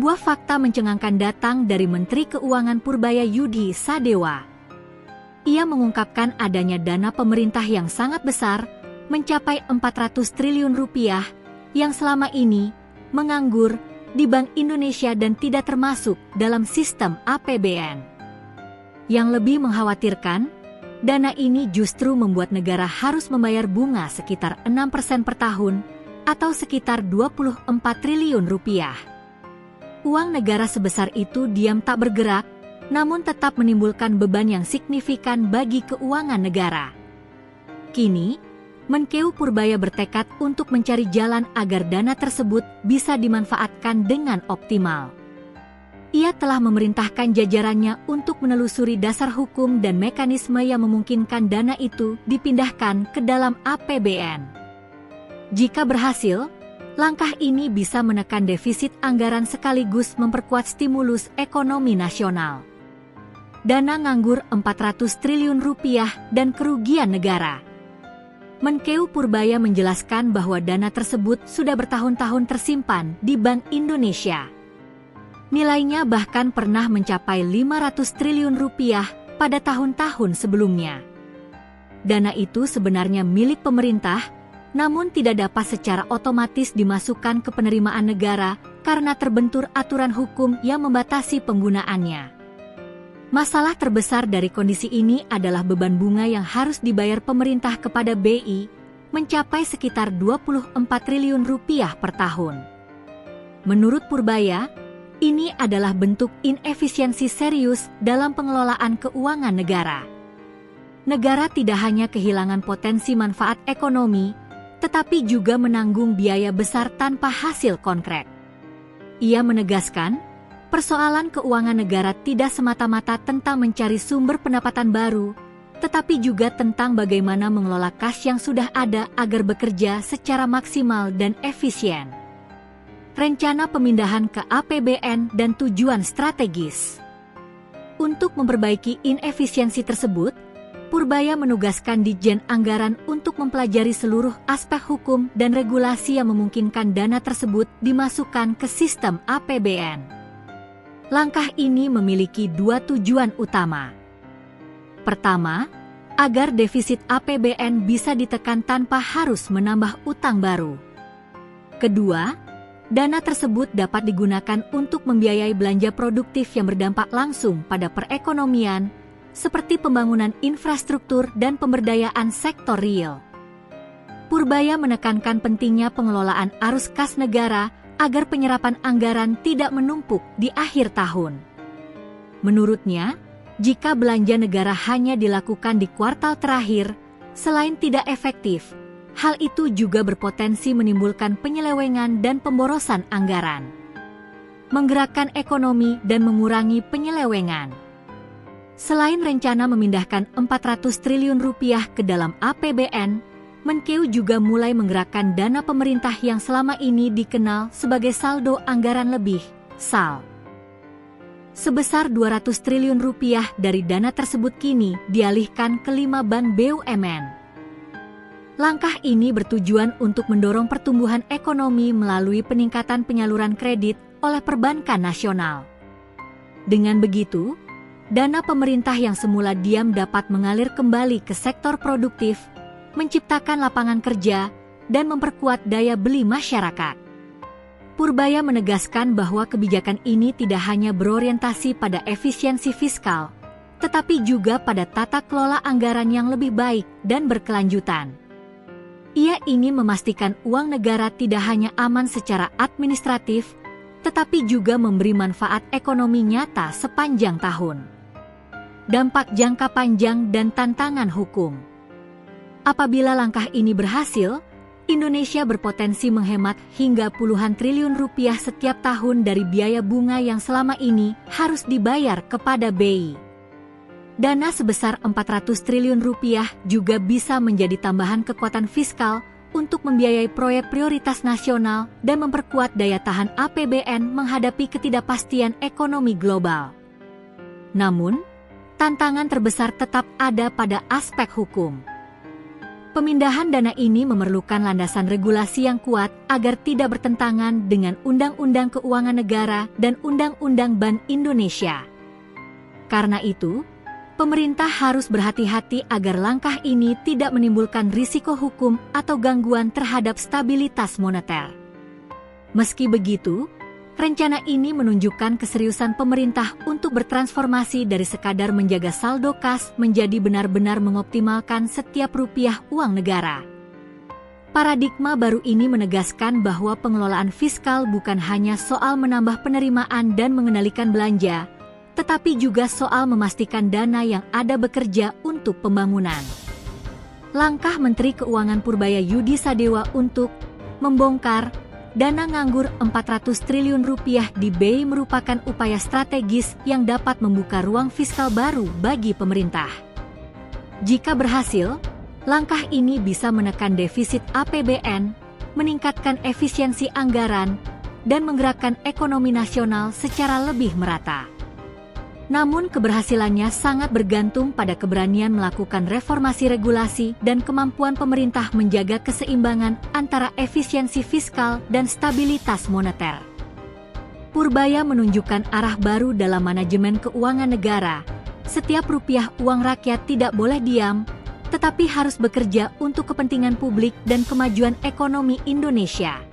Sebuah fakta mencengangkan datang dari Menteri Keuangan Purbaya Yudi Sadewa. Ia mengungkapkan adanya dana pemerintah yang sangat besar, mencapai 400 triliun rupiah, yang selama ini menganggur di Bank Indonesia dan tidak termasuk dalam sistem APBN. Yang lebih mengkhawatirkan, dana ini justru membuat negara harus membayar bunga sekitar 6% per tahun atau sekitar 24 triliun rupiah. Uang negara sebesar itu diam tak bergerak, namun tetap menimbulkan beban yang signifikan bagi keuangan negara. Kini, Menkeu Purbaya bertekad untuk mencari jalan agar dana tersebut bisa dimanfaatkan dengan optimal. Ia telah memerintahkan jajarannya untuk menelusuri dasar hukum dan mekanisme yang memungkinkan dana itu dipindahkan ke dalam APBN. Jika berhasil, langkah ini bisa menekan defisit anggaran sekaligus memperkuat stimulus ekonomi nasional. Dana nganggur 400 triliun rupiah dan kerugian negara. Menkeu Purbaya menjelaskan bahwa dana tersebut sudah bertahun-tahun tersimpan di Bank Indonesia. Nilainya bahkan pernah mencapai 500 triliun rupiah pada tahun-tahun sebelumnya. Dana itu sebenarnya milik pemerintah, namun tidak dapat secara otomatis dimasukkan ke penerimaan negara karena terbentur aturan hukum yang membatasi penggunaannya. Masalah terbesar dari kondisi ini adalah beban bunga yang harus dibayar pemerintah kepada BI, mencapai sekitar 24 triliun rupiah per tahun. Menurut Purbaya, ini adalah bentuk inefisiensi serius dalam pengelolaan keuangan negara. Negara tidak hanya kehilangan potensi manfaat ekonomi, tetapi juga menanggung biaya besar tanpa hasil konkret. Ia menegaskan, persoalan keuangan negara tidak semata-mata tentang mencari sumber pendapatan baru, tetapi juga tentang bagaimana mengelola kas yang sudah ada agar bekerja secara maksimal dan efisien. Rencana pemindahan ke APBN dan tujuan strategis. Untuk memperbaiki inefisiensi tersebut, Purbaya menugaskan Ditjen Anggaran untuk mempelajari seluruh aspek hukum dan regulasi yang memungkinkan dana tersebut dimasukkan ke sistem APBN. Langkah ini memiliki dua tujuan utama. Pertama, agar defisit APBN bisa ditekan tanpa harus menambah utang baru. Kedua, dana tersebut dapat digunakan untuk membiayai belanja produktif yang berdampak langsung pada perekonomian, seperti pembangunan infrastruktur dan pemberdayaan sektor real. Purbaya menekankan pentingnya pengelolaan arus kas negara agar penyerapan anggaran tidak menumpuk di akhir tahun. Menurutnya, jika belanja negara hanya dilakukan di kuartal terakhir, selain tidak efektif, hal itu juga berpotensi menimbulkan penyelewengan dan pemborosan anggaran. Menggerakkan ekonomi dan mengurangi penyelewengan. Selain rencana memindahkan 400 triliun rupiah ke dalam APBN, Menkeu juga mulai menggerakkan dana pemerintah yang selama ini dikenal sebagai saldo anggaran lebih, SAL. Sebesar 200 triliun rupiah dari dana tersebut kini dialihkan ke 5 bank BUMN. Langkah ini bertujuan untuk mendorong pertumbuhan ekonomi melalui peningkatan penyaluran kredit oleh perbankan nasional. Dengan begitu, dana pemerintah yang semula diam dapat mengalir kembali ke sektor produktif, menciptakan lapangan kerja, dan memperkuat daya beli masyarakat. Purbaya menegaskan bahwa kebijakan ini tidak hanya berorientasi pada efisiensi fiskal, tetapi juga pada tata kelola anggaran yang lebih baik dan berkelanjutan. Ia ingin memastikan uang negara tidak hanya aman secara administratif, tetapi juga memberi manfaat ekonomi nyata sepanjang tahun. Dampak jangka panjang dan tantangan hukum. Apabila langkah ini berhasil, Indonesia berpotensi menghemat hingga puluhan triliun rupiah setiap tahun dari biaya bunga yang selama ini harus dibayar kepada BI. Dana sebesar 400 triliun rupiah juga bisa menjadi tambahan kekuatan fiskal untuk membiayai proyek prioritas nasional dan memperkuat daya tahan APBN menghadapi ketidakpastian ekonomi global. Namun, tantangan terbesar tetap ada pada aspek hukum. Pemindahan dana ini memerlukan landasan regulasi yang kuat agar tidak bertentangan dengan Undang-Undang Keuangan Negara dan Undang-Undang Bank Indonesia. Karena itu, pemerintah harus berhati-hati agar langkah ini tidak menimbulkan risiko hukum atau gangguan terhadap stabilitas moneter. Meski begitu, rencana ini menunjukkan keseriusan pemerintah untuk bertransformasi dari sekadar menjaga saldo kas menjadi benar-benar mengoptimalkan setiap rupiah uang negara. Paradigma baru ini menegaskan bahwa pengelolaan fiskal bukan hanya soal menambah penerimaan dan mengendalikan belanja, tetapi juga soal memastikan dana yang ada bekerja untuk pembangunan. Langkah Menteri Keuangan Purbaya Yudi Sadewa untuk membongkar dana nganggur 400 triliun rupiah di BI merupakan upaya strategis yang dapat membuka ruang fiskal baru bagi pemerintah. Jika berhasil, langkah ini bisa menekan defisit APBN, meningkatkan efisiensi anggaran, dan menggerakkan ekonomi nasional secara lebih merata. Namun keberhasilannya sangat bergantung pada keberanian melakukan reformasi regulasi dan kemampuan pemerintah menjaga keseimbangan antara efisiensi fiskal dan stabilitas moneter. Purbaya menunjukkan arah baru dalam manajemen keuangan negara. Setiap rupiah uang rakyat tidak boleh diam, tetapi harus bekerja untuk kepentingan publik dan kemajuan ekonomi Indonesia.